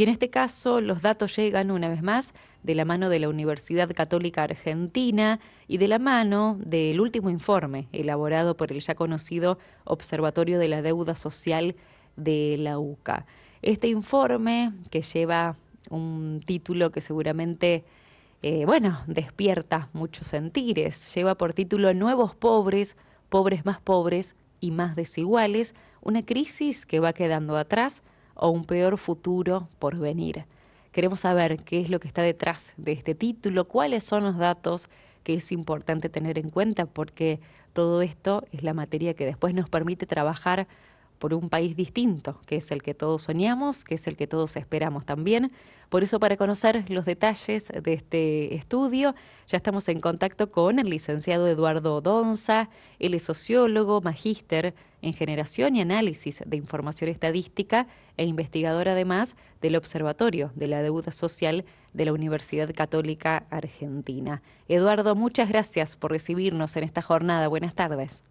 Y en este caso los datos llegan una vez más de la mano de la Universidad Católica Argentina y de la mano del último informe elaborado por el ya conocido Observatorio de la Deuda Social de la UCA. Este informe, que lleva un título que seguramente despierta muchos sentires. Lleva por título Nuevos pobres, pobres y más desiguales, una crisis que va quedando atrás o un peor futuro por venir. Queremos saber qué es lo que está detrás de este título, cuáles son los datos que es importante tener en cuenta, porque todo esto es la materia que después nos permite trabajar por un país distinto, que es el que todos soñamos, que es el que todos esperamos también. Por eso, para conocer los detalles de este estudio, ya estamos en contacto con el licenciado Eduardo Donza. Él es sociólogo, magíster en generación y análisis de información estadística e investigador además del Observatorio de la Deuda Social de la Universidad Católica Argentina. Eduardo, muchas gracias por recibirnos en esta jornada. Buenas tardes.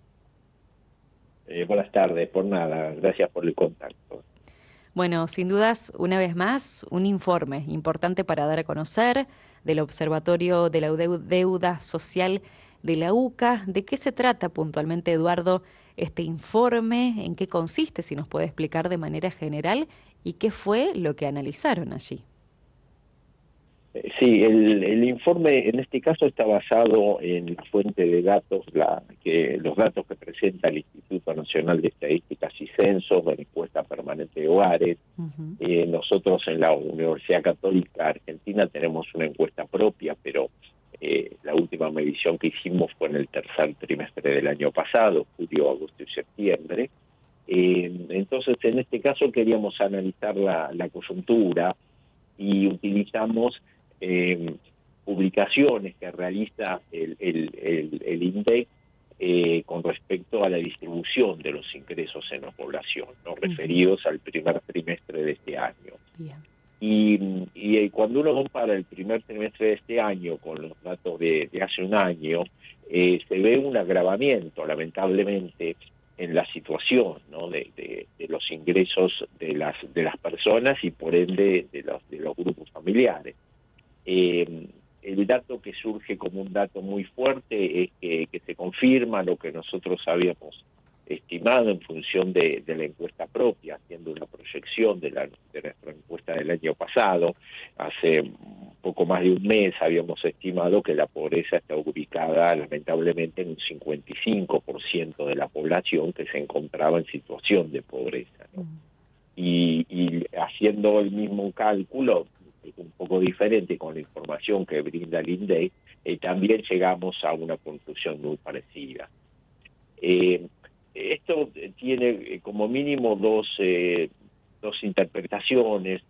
Buenas tardes, por nada, gracias por el contacto. Bueno, sin dudas, una vez más, un informe importante para dar a conocer del Observatorio de la Deuda Social de la UCA. ¿De qué se trata puntualmente, Eduardo, este informe? ¿En qué consiste? Si nos puede explicar de manera general y qué fue lo que analizaron allí. Sí, el informe en este caso está basado en la fuente de datos, los datos que presenta el Instituto Nacional de Estadísticas y Censos, de la encuesta permanente de hogares. Nosotros en la Universidad Católica Argentina tenemos una encuesta propia, pero la última medición que hicimos fue en el tercer trimestre del año pasado, julio, agosto y septiembre. Entonces, en este caso queríamos analizar la coyuntura y utilizamos publicaciones que realiza el INDEC con respecto a la distribución de los ingresos en la población, ¿no? Referidos al primer trimestre de este año. Y cuando uno compara el primer trimestre de este año con los datos de hace un año, se ve un agravamiento, lamentablemente, en la situación, ¿no? de los ingresos de las personas y por ende de los grupos familiares. El dato que surge como un dato muy fuerte es que se confirma lo que nosotros habíamos estimado en función de la encuesta propia, haciendo una proyección de nuestra encuesta del año pasado. Hace un poco más de un mes habíamos estimado que la pobreza está ubicada lamentablemente en un 55% de la población que se encontraba en situación de pobreza, ¿no? Y haciendo el mismo cálculo, un poco diferente con la información que brinda el INDEC, también llegamos a una conclusión muy parecida. Esto tiene como mínimo dos interpretaciones,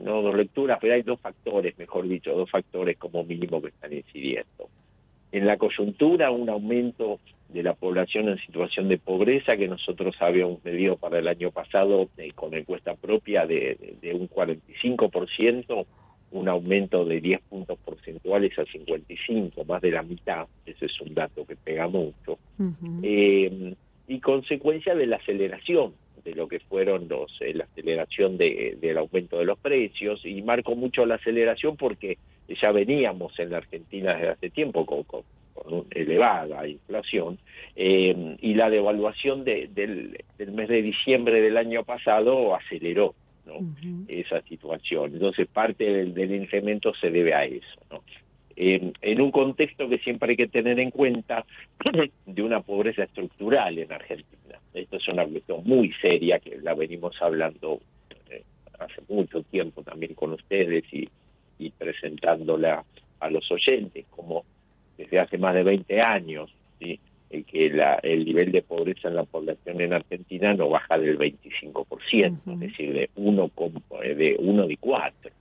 no dos lecturas, pero hay dos factores, mejor dicho, dos factores como mínimo que están incidiendo. En la coyuntura, un aumento de la población en situación de pobreza que nosotros habíamos medido para el año pasado con encuesta propia de un 45%, un aumento de 10 puntos porcentuales a 55, más de la mitad. Ese es un dato que pega mucho. Y consecuencia de la aceleración de lo que fueron la aceleración del aumento de los precios, y marco mucho la aceleración porque ya veníamos en la Argentina desde hace tiempo con una elevada inflación, y la devaluación del mes de diciembre del año pasado aceleró, ¿no? Esa situación. Entonces parte del incremento se debe a eso, ¿no? En un contexto que siempre hay que tener en cuenta de una pobreza estructural en Argentina. Esto es una cuestión muy seria que la venimos hablando hace mucho tiempo también con ustedes y presentándola a los oyentes, como desde hace más de 20 años, ¿sí? Que el nivel de pobreza en la población en Argentina no baja del 25%, es decir, de uno de 4,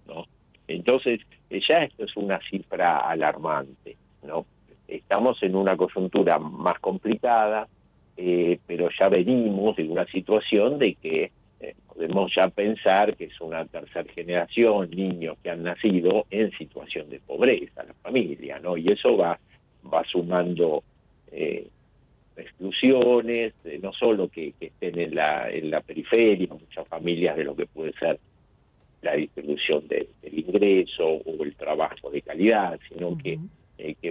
¿no? Entonces, ya esto es una cifra alarmante, ¿no? Estamos en una coyuntura más complicada, pero ya venimos de una situación de que podemos ya pensar que es una tercera generación, niños que han nacido en situación de pobreza, la familia, ¿no? Y eso va sumando exclusiones, no solo que estén en la periferia, muchas familias de lo que puede ser distribución del ingreso o el trabajo de calidad, sino que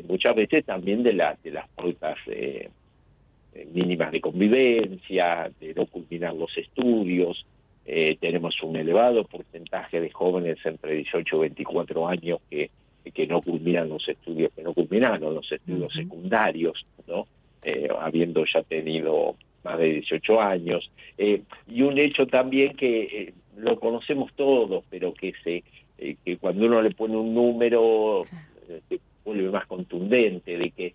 muchas veces también de las pautas mínimas de convivencia, de no culminar los estudios. Tenemos un elevado porcentaje de jóvenes entre 18 y 24 años que no culminan los estudios, que no culminaron los estudios secundarios, ¿no? Habiendo ya tenido más de 18 años. Y un hecho también que lo conocemos todos, pero que cuando uno le pone un número se vuelve más contundente, de que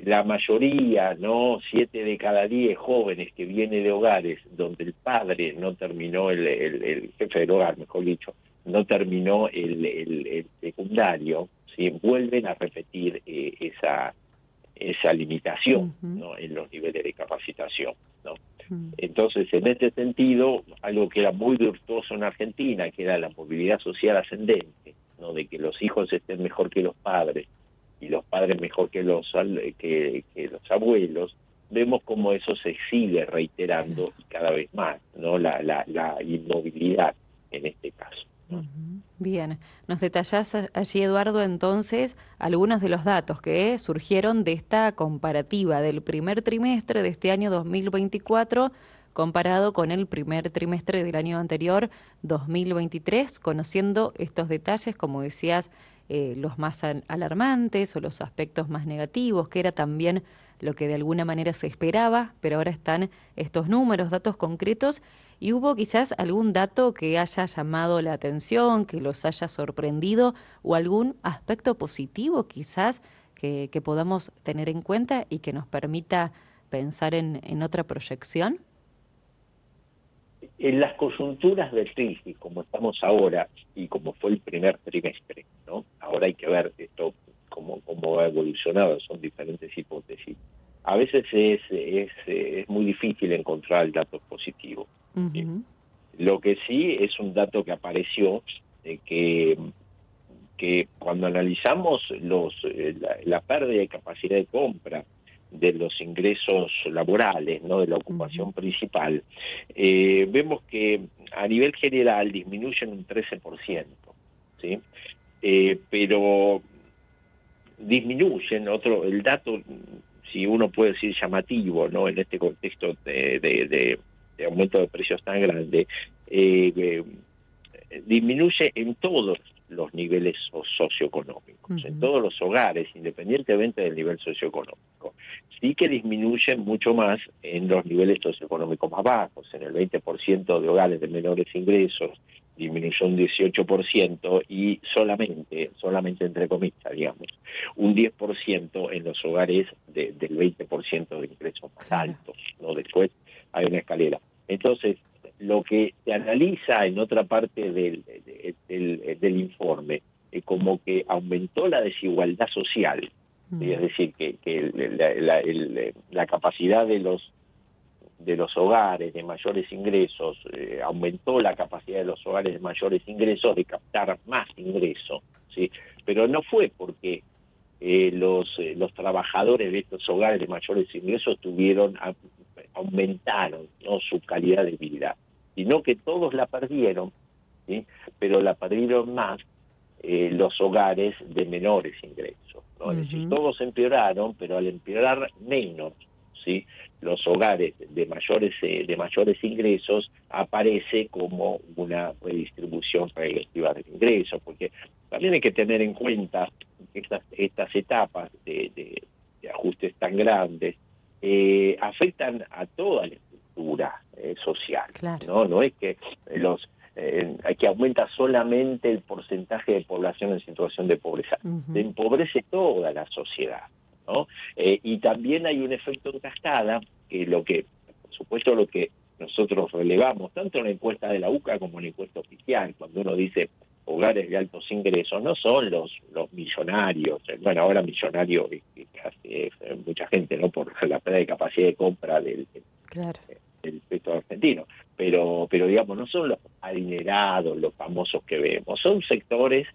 la mayoría, ¿no? 7 de cada 10 jóvenes que vienen de hogares donde el padre no terminó, el jefe del hogar, mejor dicho, no terminó el secundario, ¿sí? Vuelven a repetir esa limitación, ¿no? En los niveles de capacitación, ¿no? Entonces, en este sentido, algo que era muy virtuoso en Argentina, que era la movilidad social ascendente, ¿no? De que los hijos estén mejor que los padres y los padres mejor que los abuelos, vemos como eso se sigue reiterando y cada vez más, ¿no? La inmovilidad en este caso, ¿no? Bien, nos detallás allí, Eduardo, entonces algunos de los datos que surgieron de esta comparativa del primer trimestre de este año 2024 comparado con el primer trimestre del año anterior, 2023, conociendo estos detalles, como decías, los más alarmantes o los aspectos más negativos, que era también lo que de alguna manera se esperaba, pero ahora están estos números, datos concretos. ¿Y hubo quizás algún dato que haya llamado la atención, que los haya sorprendido, o algún aspecto positivo quizás que podamos tener en cuenta y que nos permita pensar en otra proyección? En las coyunturas de crisis, como estamos ahora y como fue el primer trimestre, ¿no? Ahora hay que ver esto cómo ha evolucionado, son diferentes hipótesis. A veces es muy difícil encontrar el dato positivo. ¿Sí? Lo que sí es un dato que apareció, que cuando analizamos la pérdida de capacidad de compra de los ingresos laborales, ¿no? De la ocupación principal, vemos que a nivel general disminuyen un 13%, ¿sí? Pero disminuyen, el dato, si uno puede decir llamativo, ¿no? En este contexto de aumento de precios tan grande, disminuye en todos los niveles socioeconómicos, en todos los hogares, independientemente del nivel socioeconómico. Sí que disminuyen mucho más en los niveles socioeconómicos más bajos, en el 20% de hogares de menores ingresos disminuyó un 18% y solamente entre comillas, digamos, un 10% en los hogares del 20% de ingresos más altos, ¿no? Después hay una escalera. Entonces, lo que se analiza en otra parte del informe, como que aumentó la desigualdad social, ¿sí? Es decir, que la capacidad de los hogares de mayores ingresos, aumentó la capacidad de los hogares de mayores ingresos de captar más ingresos, ¿sí? Pero no fue porque los trabajadores de estos hogares de mayores ingresos aumentaron, ¿no? Su calidad de vida, sino que todos la perdieron, ¿sí? Pero la perdieron más los hogares de menores ingresos, ¿no? Es decir, todos empeoraron, pero al empeorar menos, ¿sí? Los hogares de mayores ingresos aparece como una redistribución regresiva del ingreso, porque también hay que tener en cuenta que estas etapas de ajustes tan grandes afectan a toda la estructura social, ¿no? No es que que aumenta solamente el porcentaje de población en situación de pobreza, se empobrece toda la sociedad, ¿no? Y también hay un efecto en cascada, por supuesto, lo que nosotros relevamos, tanto en la encuesta de la UCA como en la encuesta oficial, cuando uno dice hogares de altos ingresos, no son los millonarios, bueno, ahora millonario es mucha gente, ¿no? Por la pérdida de capacidad de compra del peso argentino, pero digamos, no son los adinerados, los famosos que vemos, son sectores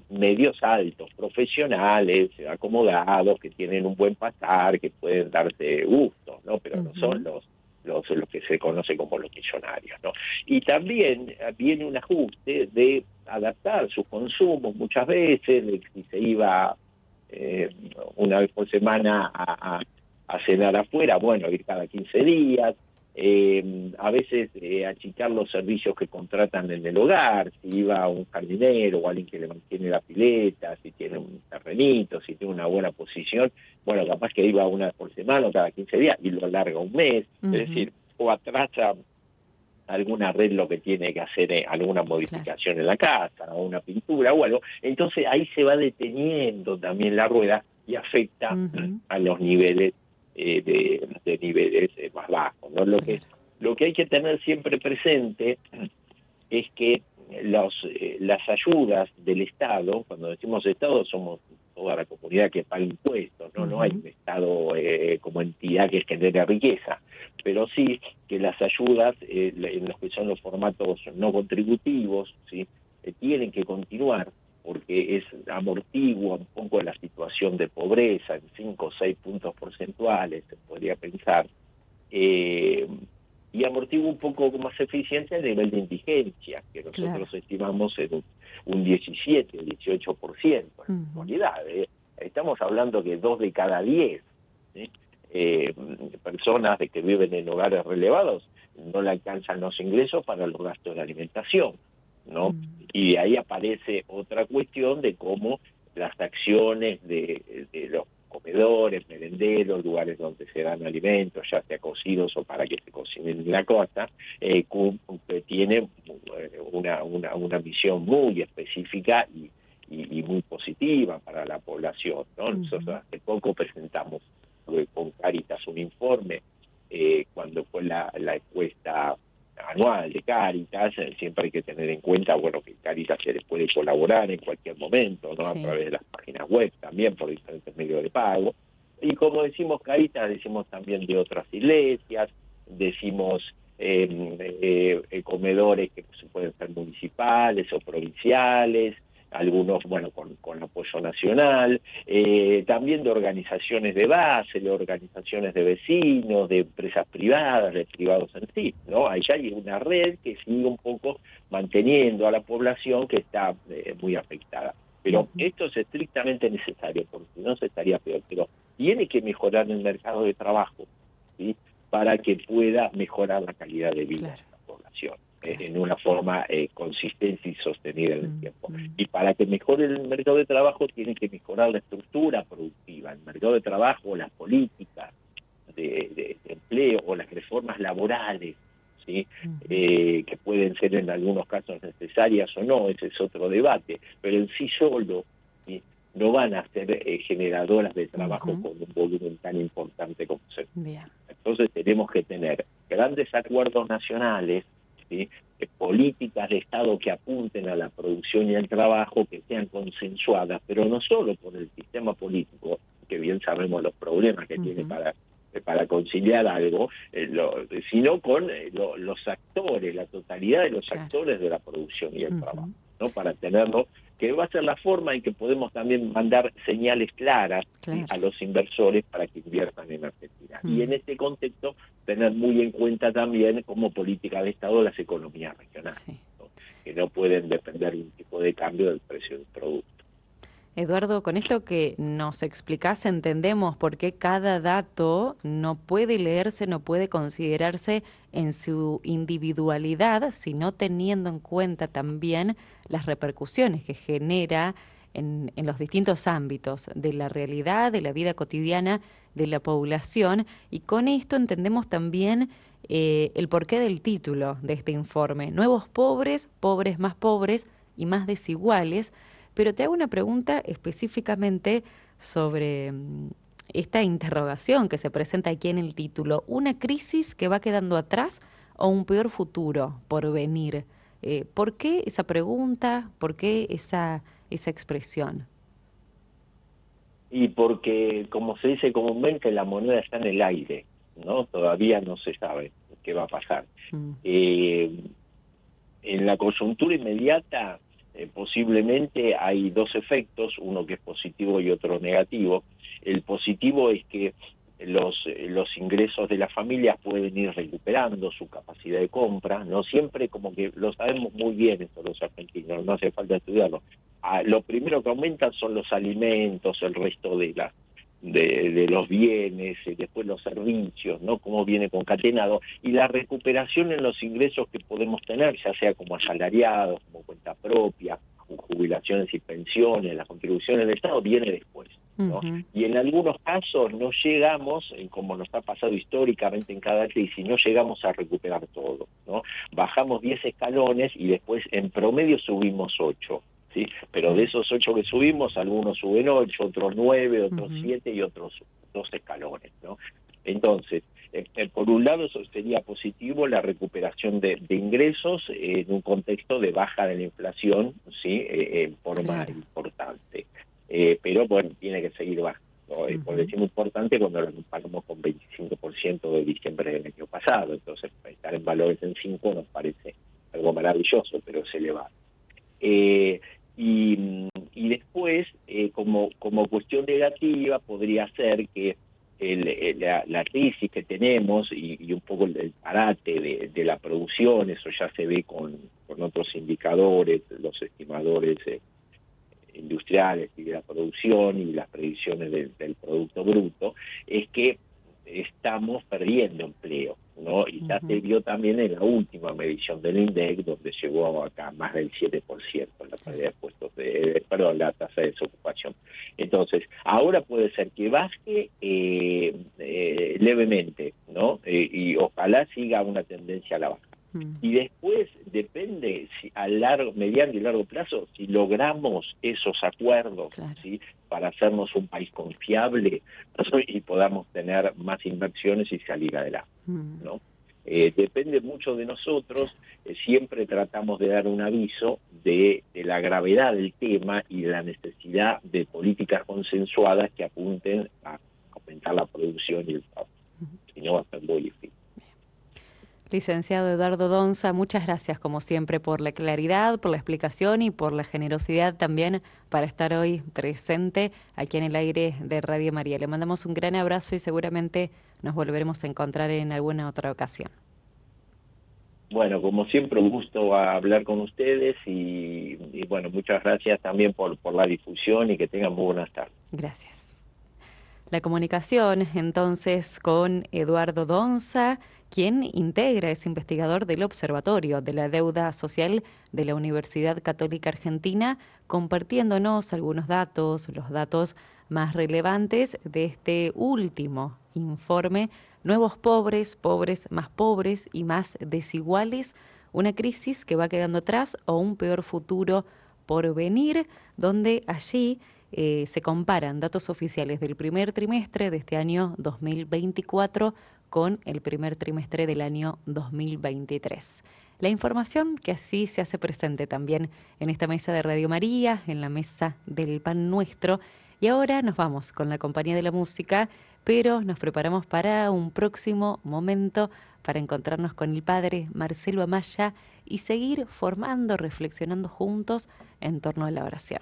medios altos, profesionales, acomodados, que tienen un buen pasar, que pueden darse gusto, ¿no? Pero no son los lo que se conoce como los millonarios, ¿no? Y también viene un ajuste de adaptar sus consumos muchas veces, de que si se iba una vez por semana a cenar afuera, bueno, ir cada 15 días, a veces achicar los servicios que contratan en el hogar, si iba un jardinero o alguien que le mantiene la pileta, si tiene un terrenito, si tiene una buena posición, bueno, capaz que iba una vez por semana o cada 15 días y lo alarga un mes, es decir, o atrasa algún arreglo que tiene que hacer, alguna modificación en la casa, o una pintura o algo, entonces ahí se va deteniendo también la rueda y afecta a los niveles de niveles más bajos, ¿no? Lo que hay que tener siempre presente es que las ayudas del Estado, cuando decimos Estado somos toda la comunidad que paga impuestos, no hay un Estado como entidad que genere riqueza, pero sí que las ayudas en los que son los formatos no contributivos, ¿sí? Tienen que continuar porque amortigua un poco la situación de pobreza en 5 o 6 puntos porcentuales, se podría pensar, y amortigua un poco con más eficiencia el nivel de indigencia, que nosotros estimamos en un 17, 18%. En realidad, estamos hablando que 2 de cada 10 personas de que viven en hogares relevados no le alcanzan los ingresos para los gastos de alimentación, ¿no? Y ahí aparece otra cuestión de cómo las acciones de los comedores, merenderos, lugares donde se dan alimentos, ya sea cocidos o para que se cocinen en la costa, tiene una misión muy específica y muy positiva para la población, ¿no? Nosotros hace poco presentamos con Cáritas un informe cuando fue la encuesta anual de Cáritas. Siempre hay que tener en cuenta, bueno, que Cáritas se les puede colaborar en cualquier momento, ¿no? A través de las páginas web también, por diferentes medios de pago. Y como decimos Cáritas, decimos también de otras iglesias, decimos comedores que pueden ser municipales o provinciales, algunos, bueno, con apoyo nacional, también de organizaciones de base, de organizaciones de vecinos, de empresas privadas, de privados en sí, ¿no? Allá hay una red que sigue un poco manteniendo a la población que está muy afectada. Pero esto es estrictamente necesario, porque si no se estaría peor. Pero tiene que mejorar el mercado de trabajo, ¿sí? Para que pueda mejorar la calidad de vida de la población. En una forma consistente y sostenida en el tiempo. Y para que mejore el mercado de trabajo tiene que mejorar la estructura productiva, el mercado de trabajo, las políticas de empleo o las reformas laborales, ¿sí? Que pueden ser en algunos casos necesarias o no, ese es otro debate, pero en sí solo, ¿sí? No van a ser generadoras de trabajo con un volumen tan importante como se necesita. Entonces tenemos que tener grandes acuerdos nacionales, ¿sí? Políticas de Estado que apunten a la producción y al trabajo, que sean consensuadas, pero no solo por el sistema político, que bien sabemos los problemas que tiene para conciliar algo, sino con los actores, la totalidad de los actores de la producción y el trabajo, ¿no? Para tenerlo, que va a ser la forma en que podemos también mandar señales claras a los inversores para que inviertan en Argentina. Y en este contexto, tener muy en cuenta también como política de Estado las economías regionales, ¿no? Que no pueden depender de un tipo de cambio del precio del producto. Eduardo, con esto que nos explicás entendemos por qué cada dato no puede leerse, no puede considerarse en su individualidad, sino teniendo en cuenta también las repercusiones que genera en los distintos ámbitos de la realidad, de la vida cotidiana de la población. Y con esto entendemos también el porqué del título de este informe: Nuevos pobres, pobres más pobres y más desiguales. Pero te hago una pregunta específicamente sobre esta interrogación que se presenta aquí en el título: ¿una crisis que va quedando atrás o un peor futuro por venir? ¿Por qué esa pregunta? ¿Por qué esa expresión? Y porque, como se dice comúnmente, la moneda está en el aire, ¿no? Todavía no se sabe qué va a pasar. En la coyuntura inmediata, posiblemente hay dos efectos, uno que es positivo y otro negativo. El positivo es que los ingresos de las familias pueden ir recuperando su capacidad de compra, no siempre, como que lo sabemos muy bien esto los argentinos, no hace falta estudiarlo. Lo primero que aumentan son los alimentos, el resto de los bienes, después los servicios, ¿no? Cómo viene concatenado, y la recuperación en los ingresos que podemos tener, ya sea como asalariados, como cuenta propia, jubilaciones y pensiones, la contribución del Estado, viene después, ¿no? Y en algunos casos no llegamos, como nos ha pasado históricamente en cada crisis, no llegamos a recuperar todo, ¿no? Bajamos 10 escalones y después en promedio subimos 8. ¿Sí? Pero de esos 8 que subimos, algunos suben 8, otros 9, otros 7 y otros 2 escalones, ¿no? Entonces, por un lado eso sería positivo, la recuperación de ingresos en un contexto de baja de la inflación, ¿sí? En forma importante. Pero bueno, tiene que seguir bajando. Por decir importante cuando lo comparamos con 25% de diciembre del año pasado. Entonces, estar en valores en 5 nos parece algo maravilloso, pero es elevado. Y después, como cuestión negativa, podría ser que la crisis que tenemos y un poco el parate de la producción, eso ya se ve con otros indicadores, los estimadores industriales y de la producción y las predicciones del Producto Bruto, es que estamos perdiendo empleo, ¿no? Y ya se vio también en la última medición del INDEC, donde llegó acá más del 7% la pérdida de puestos la tasa de desocupación. Entonces, ahora puede ser que baje levemente, ¿no? Y ojalá siga una tendencia a la baja. Y después depende si a mediano y largo plazo, si logramos esos acuerdos, ¿sí? Para hacernos un país confiable y podamos tener más inversiones y salir adelante, ¿no? Depende mucho de nosotros, siempre tratamos de dar un aviso de la gravedad del tema y de la necesidad de políticas consensuadas que apunten a aumentar la producción y el trabajo. Si no, va a ser muy difícil. Licenciado Eduardo Donza, muchas gracias como siempre por la claridad, por la explicación y por la generosidad también para estar hoy presente aquí en el aire de Radio María. Le mandamos un gran abrazo y seguramente nos volveremos a encontrar en alguna otra ocasión. Bueno, como siempre, un gusto hablar con ustedes y bueno, muchas gracias también por la difusión y que tengan muy buenas tardes. Gracias. La comunicación entonces con Eduardo Donza, quien integra, es investigador del Observatorio de la Deuda Social de la Universidad Católica Argentina, compartiéndonos algunos datos, los datos más relevantes de este último informe, Nuevos pobres, pobres y más desiguales, una crisis que va quedando atrás o un peor futuro por venir, donde allí se comparan datos oficiales del primer trimestre de este año 2024 con el primer trimestre del año 2023. La información que así se hace presente también en esta mesa de Radio María, en la mesa del Pan Nuestro. Y ahora nos vamos con la compañía de la música, pero nos preparamos para un próximo momento para encontrarnos con el padre Marcelo Amaya y seguir formando, reflexionando juntos en torno a la oración.